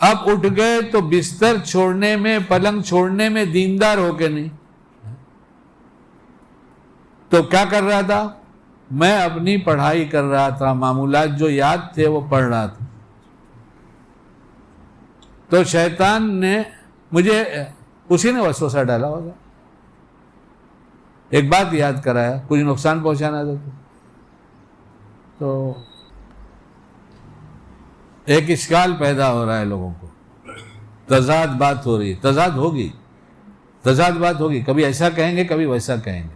اب اٹھ گئے تو بستر چھوڑنے میں, پلنگ چھوڑنے میں دیندار ہو کے نہیں. تو کیا کر رہا تھا, میں اپنی پڑھائی کر رہا تھا, معمولات جو یاد تھے وہ پڑھ رہا تھا. تو شیطان نے مجھے, اسی نے وسوسہ ڈالا ہوگا, ایک بات یاد کرایا, کچھ نقصان پہنچانا تھا. تو ایک اشکال پیدا ہو رہا ہے لوگوں کو, تضاد بات ہو رہی ہے, تضاد بات ہوگی, کبھی ایسا کہیں گے کبھی ویسا کہیں گے.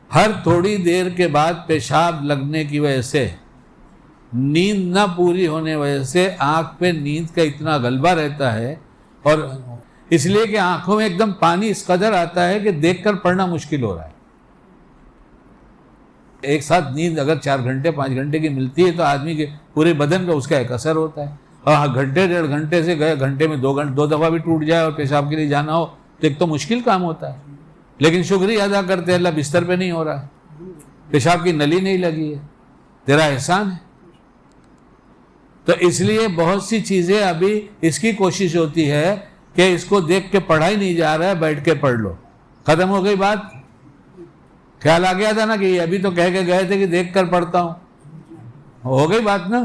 ہر تھوڑی دیر کے بعد پیشاب لگنے کی وجہ سے، نیند نہ پوری ہونے وجہ سے آنکھ پہ نیند کا اتنا غلبہ رہتا ہے، اور اس لیے کہ آنکھوں میں ایک دم پانی اس قدر آتا ہے کہ دیکھ کر پڑھنا مشکل ہو رہا ہے۔ ایک ساتھ نیند اگر 4 گھنٹے 5 گھنٹے کی ملتی ہے تو آدمی کے پورے بدن پہ اس کا ایک اثر ہوتا ہے، اور گھنٹے 1.5 گھنٹے سے گئے گھنٹے میں 2 دفعہ بھی ٹوٹ جائے اور پیشاب کے لیے جانا ہو تو ایک تو مشکل کام ہوتا ہے، لیکن شکریہ ادا کرتے اللہ بستر پہ نہیں ہو رہا ہے، پیشاب کی نلی نہیں لگی ہے، تیرا احسان ہے۔ تو اس لیے بہت سی چیزیں ابھی اس کی کوشش ہوتی ہے کہ اس کو دیکھ کے پڑھا ہی نہیں جا رہا ہے، بیٹھ کے پڑھ لو، ختم ہو گئی بات۔ خیال آ گیا تھا نا کہ ابھی تو کہہ کے گئے تھے کہ دیکھ کر پڑھتا ہوں، ہو گئی بات نا،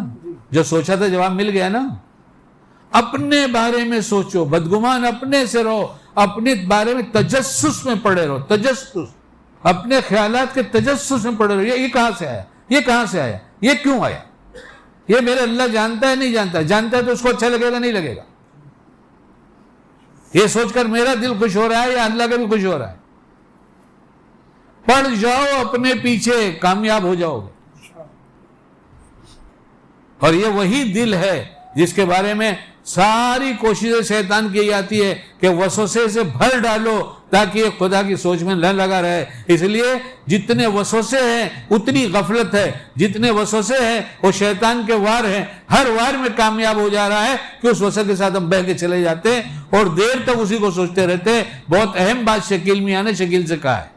جو سوچا تھا جواب مل گیا نا۔ اپنے بارے میں سوچو، بدگمان اپنے سے رہو، اپنے بارے میں تجسس میں پڑے رہو، تجسس، اپنے خیالات کے تجسس میں پڑے رہو، یہ کہاں سے آیا، یہ کہاں سے آیا، یہ کیوں آیا، یہ میرے اللہ جانتا ہے نہیں جانتا، جانتا ہے تو اس کو اچھا لگے گا نہیں لگے گا، یہ سوچ کر میرا دل خوش ہو رہا ہے یا اللہ کا بھی خوش ہو رہا ہے۔ پڑھ جاؤ اپنے پیچھے، کامیاب ہو جاؤ گے۔ اور یہ وہی دل ہے جس کے بارے میں ساری کوششیں شیطان کی جاتی ہے کہ وسوسے سے بھر ڈالو تاکہ یہ خدا کی سوچ میں نہ لگا رہے۔ اس لیے جتنے وسوسے ہیں اتنی غفلت ہے، جتنے وسوسے ہیں وہ شیطان کے وار ہیں، ہر وار میں کامیاب ہو جا رہا ہے کہ اس وسوسے کے ساتھ ہم بہہ کے چلے جاتے ہیں اور دیر تک اسی کو سوچتے رہتے ہیں۔ بہت اہم بات شکیل میاں نے شکیل سے کہا ہے۔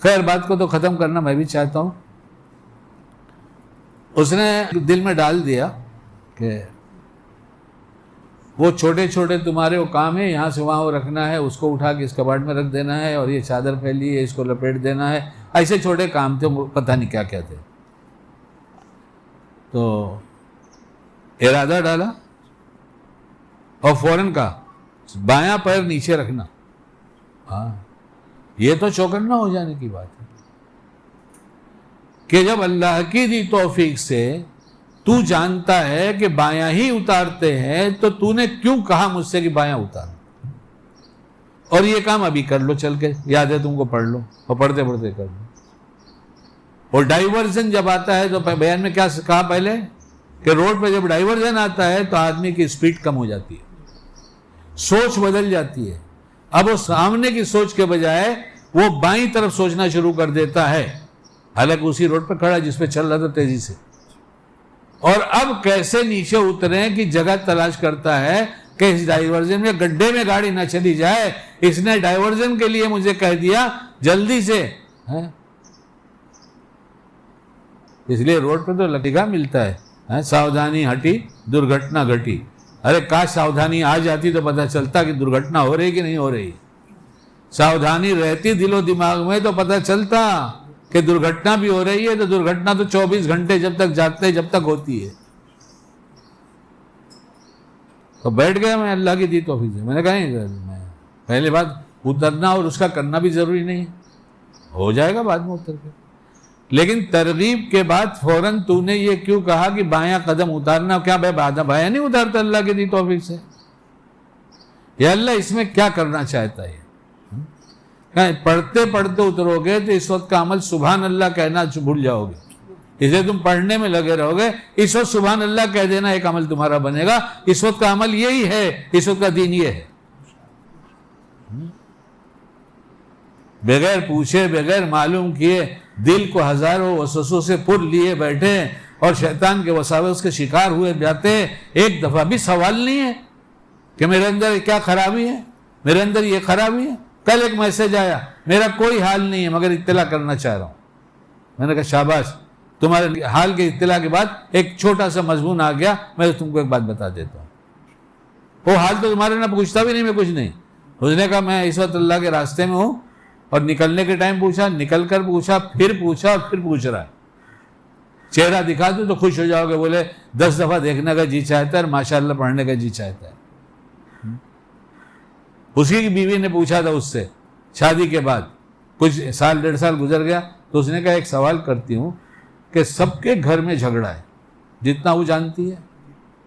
خیر بات کو تو ختم کرنا میں بھی چاہتا ہوں۔ اس نے دل میں ڈال دیا کہ وہ چھوٹے چھوٹے تمہارے وہ کام ہیں، یہاں سے وہاں وہ رکھنا ہے، اس کو اٹھا کے اس کباڑ میں رکھ دینا ہے، اور یہ چادر پھیلی ہے اس کو لپیٹ دینا ہے، ایسے چھوٹے کام تھے، پتہ نہیں کیا کیا تھے۔ تو ارادہ ڈالا اور فوراً کہا بایاں پیر نیچے رکھنا۔ ہاں یہ تو چوکنا ہو جانے کی بات ہے کہ جب اللہ کی دی توفیق سے تو جانتا ہے کہ بایاں ہی اتارتے ہیں تو تو نے کیوں کہا مجھ سے کہ بایاں اتار، اور یہ کام ابھی کر لو، چل کے یاد ہے تم کو، پڑھ لو اور پڑھتے پڑھتے کر لو۔ اور ڈائیورژن جب آتا ہے تو بیان میں کیا کہا پہلے کہ روڈ پہ جب ڈائیورژن آتا ہے تو آدمی کی سپیڈ کم ہو جاتی ہے، سوچ بدل جاتی ہے، اب وہ سامنے کی سوچ کے بجائے وہ بائیں طرف سوچنا شروع کر دیتا ہے، حالانکہ اسی روڈ پہ کھڑا جس پہ چل رہا تھا تیزی سے، اور اب کیسے نیچے اتریں کی جگہ تلاش کرتا ہے کہ اس ڈائیورژن میں گڈھے میں گاڑی نہ چلی جائے، اس نے ڈائیورژن کے لیے مجھے کہہ دیا جلدی سے، اس لیے روڈ پہ تو لگا ملتا ہے ساودھانی ہٹی درگھٹنا گھٹی۔ ارے کاش ساودھانی آ جاتی تو پتہ چلتا کہ درگھٹنا ہو رہی کہ نہیں ہو رہی، ساودھانی رہتی دل و دماغ میں تو پتہ چلتا کہ درگھٹنا بھی ہو رہی ہے، تو درگھٹنا تو 24 گھنٹے جب تک جاگتے جب تک ہوتی ہے۔ تو بیٹھ گیا میں اللہ کی دی توفیق سے، میں نے کہا پہلے بات اترنا اور اس کا کرنا بھی ضروری نہیں ہے، ہو جائے گا بعد میں اتر کے، لیکن ترغیب کے بعد فوراً تو نے یہ کیوں کہا کہ بایاں قدم اتارنا؟ کیا بایاں نہیں اتارتا اللہ کی دی توفیق سے؟ یا اللہ اس میں کیا کرنا چاہتا ہے؟ پڑھتے پڑھتے اترو گے تو اس وقت کا عمل سبحان اللہ کہنا بھول جاؤ گے، اسے تم پڑھنے میں لگے رہو گے، اس وقت سبحان اللہ کہہ دینا ایک عمل تمہارا بنے گا، اس وقت کا عمل یہی ہے، اس وقت کا دین یہ ہے۔ بغیر پوچھے بغیر معلوم کیے دل کو ہزاروں وسوسوں سے پر لیے بیٹھے اور شیطان کے وساوس کے شکار ہوئے جاتے، ایک دفعہ بھی سوال نہیں ہے کہ میرے اندر کیا خرابی ہے، میرے اندر یہ خرابی ہے۔ کل ایک میسج آیا، میرا کوئی حال نہیں ہے مگر اطلاع کرنا چاہ رہا ہوں، میں نے کہا شاباش، تمہارے حال کے اطلاع کے بعد ایک چھوٹا سا مضمون آ گیا، میں تم کو ایک بات بتا دیتا ہوں، وہ حال تو تمہارے نہ پوچھتا بھی نہیں، میں کچھ نہیں۔ اس نے کہا میں اس وقت اللہ کے راستے میں ہوں، اور نکلنے کے ٹائم پوچھا، نکل کر پوچھا اور پھر پوچھ رہا ہے، چہرہ دکھا دوں تو خوش ہو جاؤ گے، بولے 10 دفعہ دیکھنے کا جی چاہتا ہے اور ماشاءاللہ پڑھنے کا جی چاہتا ہے۔ اسی کی بیوی نے پوچھا تھا اس سے شادی کے بعد، کچھ سال 1.5 سال گزر گیا، تو اس نے کہا ایک سوال کرتی ہوں کہ سب کے گھر میں جھگڑا ہے، جتنا وہ جانتی ہے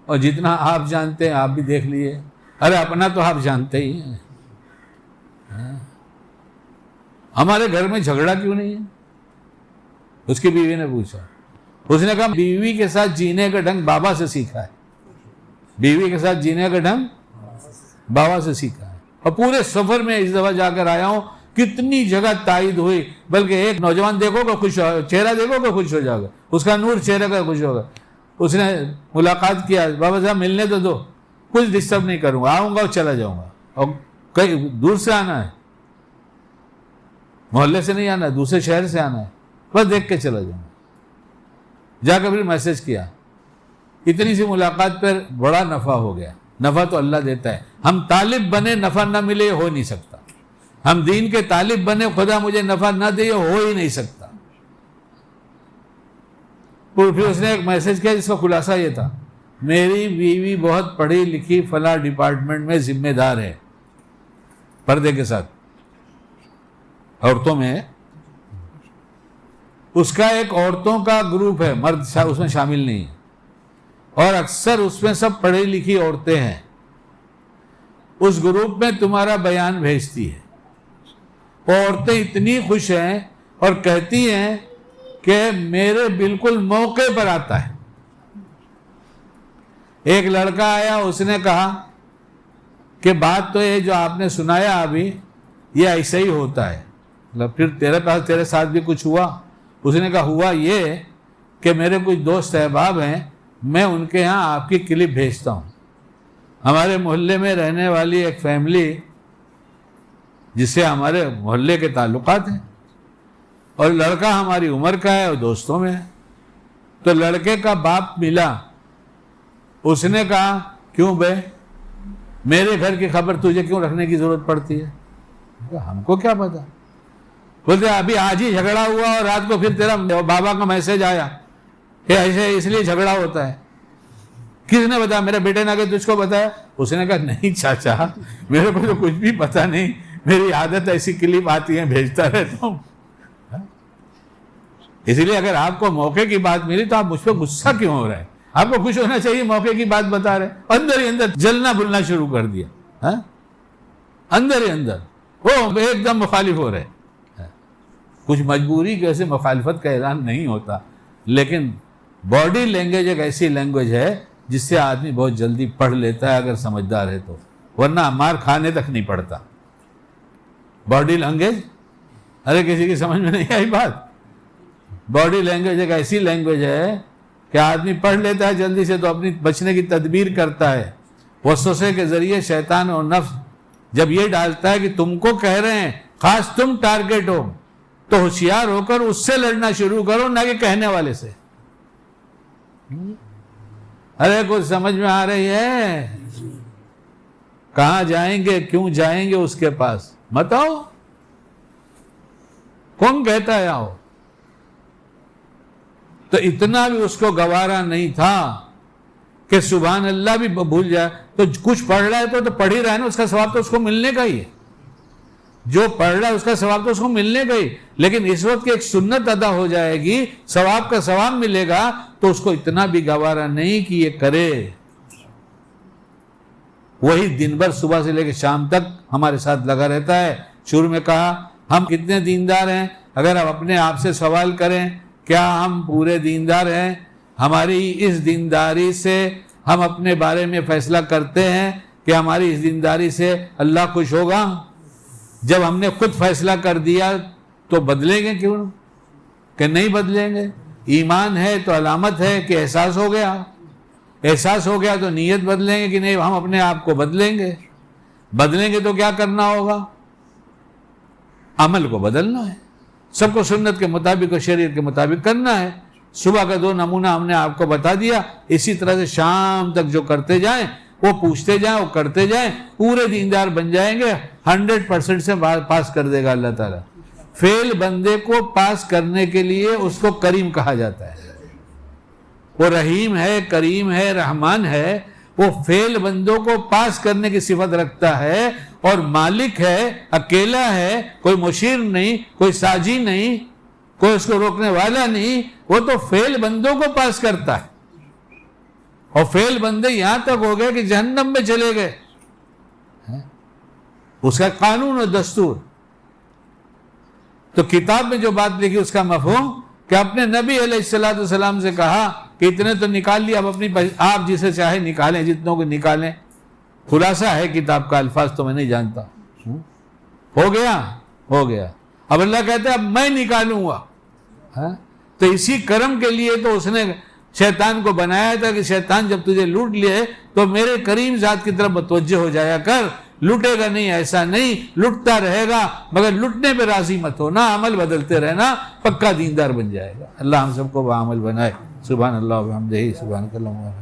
اور جتنا آپ جانتے ہیں، آپ بھی دیکھ لیے، ارے اپنا تو آپ جانتے ہی ہیں، ہمارے گھر میں جھگڑا کیوں نہیں ہے؟ اس کی بیوی نے پوچھا. اس نے کہا بیوی کے ساتھ جینے کا ڈھنگ بابا سے سیکھا ہے. بیوی کے ساتھ جینے کا ڈھنگ بابا سے سیکھا ہے. اور پورے سفر میں اس دفعہ جا کر آیا ہوں, کتنی جگہ تائید ہوئی. بلکہ ایک نوجوان دیکھو گا خوش ہو, چہرہ دیکھو گا خوش ہو جائے گا, اس کا نور چہرے کا خوش ہوگا. اس نے ملاقات کیا, بابا صاحب ملنے تو دو, کچھ ڈسٹرب نہیں کروں گا, آؤں گا اور چلا جاؤں گا. اور کہیں دور سے آنا ہے, محلے سے نہیں آنا ہے, دوسرے شہر سے آنا ہے, بس دیکھ کے چلا جاؤں گا. جا کر پھر میسج کیا. اتنی سی ملاقات پر بڑا نفع ہو گیا. نفع تو اللہ دیتا ہے, ہم طالب بنے نفع نہ ملے ہو نہیں سکتا. ہم دین کے طالب بنے خدا مجھے نفع نہ دے ہو ہی نہیں سکتا. پھر اس نے ایک میسج کیا جس کا خلاصہ یہ تھا, میری بیوی بہت پڑھی لکھی فلاں ڈپارٹمنٹ میں ذمہ دار ہے, پردے کے ساتھ, عورتوں میں. اس کا ایک عورتوں کا گروپ ہے, مرد اس میں شامل نہیں ہے, اور اکثر اس میں سب پڑھی لکھی عورتیں ہیں. اس گروپ میں تمہارا بیان بھیجتی ہے. وہ عورتیں اتنی خوش ہیں اور کہتی ہیں کہ میرے بالکل موقع پر آتا ہے. ایک لڑکا آیا, اس نے کہا کہ بات تو یہ جو آپ نے سنایا ابھی یہ ایسا ہی ہوتا ہے, پھر تیرے ساتھ بھی کچھ ہوا؟ اس نے کہا ہوا یہ کہ میرے کچھ دوست احباب ہیں, میں ان کے ہاں آپ کی کلپ بھیجتا ہوں. ہمارے محلے میں رہنے والی ایک فیملی جس سے ہمارے محلے کے تعلقات ہیں, اور لڑکا ہماری عمر کا ہے اور دوستوں میں ہے. تو لڑکے کا باپ ملا, اس نے کہا کیوں بے, میرے گھر کی خبر تجھے کیوں رکھنے کی ضرورت پڑتی ہے؟ ہم کو کیا پتا. بولتے ابھی آج ہی جھگڑا ہوا اور رات کو پھر تیرا بابا کا میسج آیا کہ ایسے اس لیے جھگڑا ہوتا ہے. کس نے بتایا؟ میرے بیٹے نے کہ تجھ کو بتایا؟ اس نے کہا نہیں چاچا, میرے کو تو کچھ بھی پتا نہیں, میری عادت ایسی کلپ آتی ہے بھیجتا رہتا ہوں. اس لیے اگر آپ کو موقع کی بات ملی تو آپ مجھ پہ غصہ کیوں ہو رہے ہیں؟ آپ کو خوش ہونا چاہیے, موقع کی بات بتا رہے, اندر ہی اندر جلنا بھولنا شروع کر دیا. اندر ہی اندر وہ ایک دم مخالف ہو رہے. کچھ مجبوری کی وجہ سے مخالفت کا اعلان نہیں ہوتا, لیکن باڈی لینگویج ایک ایسی لینگویج ہے جس سے آدمی بہت جلدی پڑھ لیتا ہے اگر سمجھدار ہے تو, ورنہ مار کھانے تک نہیں پڑتا. باڈی لینگویج, ارے کسی کی سمجھ میں نہیں آئی بات. باڈی لینگویج ایک ایسی لینگویج ہے کہ آدمی پڑھ لیتا ہے جلدی سے تو اپنی بچنے کی تدبیر کرتا ہے. وسوسے کے ذریعے شیطان اور نفس جب یہ ڈالتا ہے کہ تم کو کہہ رہے ہیں, خاص تم ٹارگٹ ہو, تو ہوشیار ہو کر اس سے لڑنا شروع کرو, نہ کہ کہنے والے سے. ارے کچھ سمجھ میں آ رہی ہے؟ کہاں جائیں گے, کیوں جائیں گے اس کے پاس؟ مت آؤ. کون کہتا ہے آؤ؟ تو اتنا بھی اس کو گوارا نہیں تھا کہ سبحان اللہ بھی بھول جائے. تو کچھ پڑھ رہا ہے تو پڑھ ہی رہا ہے نا, اس کا ثواب تو اس کو ملنے کا ہی ہے. جو پڑھ رہا ہے اس کا ثواب تو اس کو ملنے کا ہی. لیکن اس وقت کی ایک سنت ادا ہو جائے گی, ثواب کا ثواب ملے گا, تو اس کو اتنا بھی گوارا نہیں کہ یہ کرے. وہی دن بھر صبح سے لے کے شام تک ہمارے ساتھ لگا رہتا ہے. شروع میں کہا ہم کتنے دیندار ہیں, اگر ہم اپنے آپ سے سوال کریں کیا ہم پورے دیندار ہیں؟ ہماری اس دینداری سے ہم اپنے بارے میں فیصلہ کرتے ہیں کہ ہماری اس دینداری سے اللہ خوش ہوگا؟ جب ہم نے خود فیصلہ کر دیا تو بدلیں گے کیوں کہ نہیں بدلیں گے؟ ایمان ہے تو علامت ہے کہ احساس ہو گیا. احساس ہو گیا تو نیت بدلیں گے کہ نہیں ہم اپنے آپ کو بدلیں گے. بدلیں گے تو کیا کرنا ہوگا؟ عمل کو بدلنا ہے. سب کو سنت کے مطابق اور شریعت کے مطابق کرنا ہے. صبح کا 2 نمونہ ہم نے آپ کو بتا دیا, اسی طرح سے شام تک جو کرتے جائیں, وہ پوچھتے جائیں, وہ کرتے جائیں, پورے دیندار بن جائیں گے. 100% سے پاس کر دے گا اللہ تعالیٰ. فیل بندے کو پاس کرنے کے لیے اس کو کریم کہا جاتا ہے. وہ رحیم ہے, کریم ہے, رحمان ہے. وہ فیل بندوں کو پاس کرنے کی صفت رکھتا ہے, اور مالک ہے, اکیلا ہے, کوئی مشیر نہیں, کوئی ساجی نہیں, کوئی اس کو روکنے والا نہیں. وہ تو فیل بندوں کو پاس کرتا ہے. اور فیل بندے یہاں تک ہو گئے کہ جہنم میں چلے گئے. اس کا قانون اور دستور. تو کتاب میں جو بات لکھی اس کا مفہوم کہ اپنے نبی علیہ السلام سے کہا کہ اتنے تو نکال لیا، اب اپنی آپ جسے چاہے نکالیں، جتنوں کو نکالیں. خلاصہ ہے کتاب کا، الفاظ تو میں نہیں جانتا. ہو گیا. اب اللہ کہتا ہے اب میں نکالوں گا. تو اسی کرم کے لیے تو اس نے شیطان کو بنایا تھا کہ شیطان جب تجھے لوٹ لیے تو میرے کریم ذات کی طرف متوجہ ہو جایا کر. لوٹے گا نہیں، ایسا نہیں، لٹتا رہے گا مگر لٹنے پہ راضی مت ہونا، عمل بدلتے رہنا، پکا دیندار بن جائے گا. اللہ ہم سب کو بعمل بنائے. سبحان اللہ و بحمدہ، سبحانک اللہم.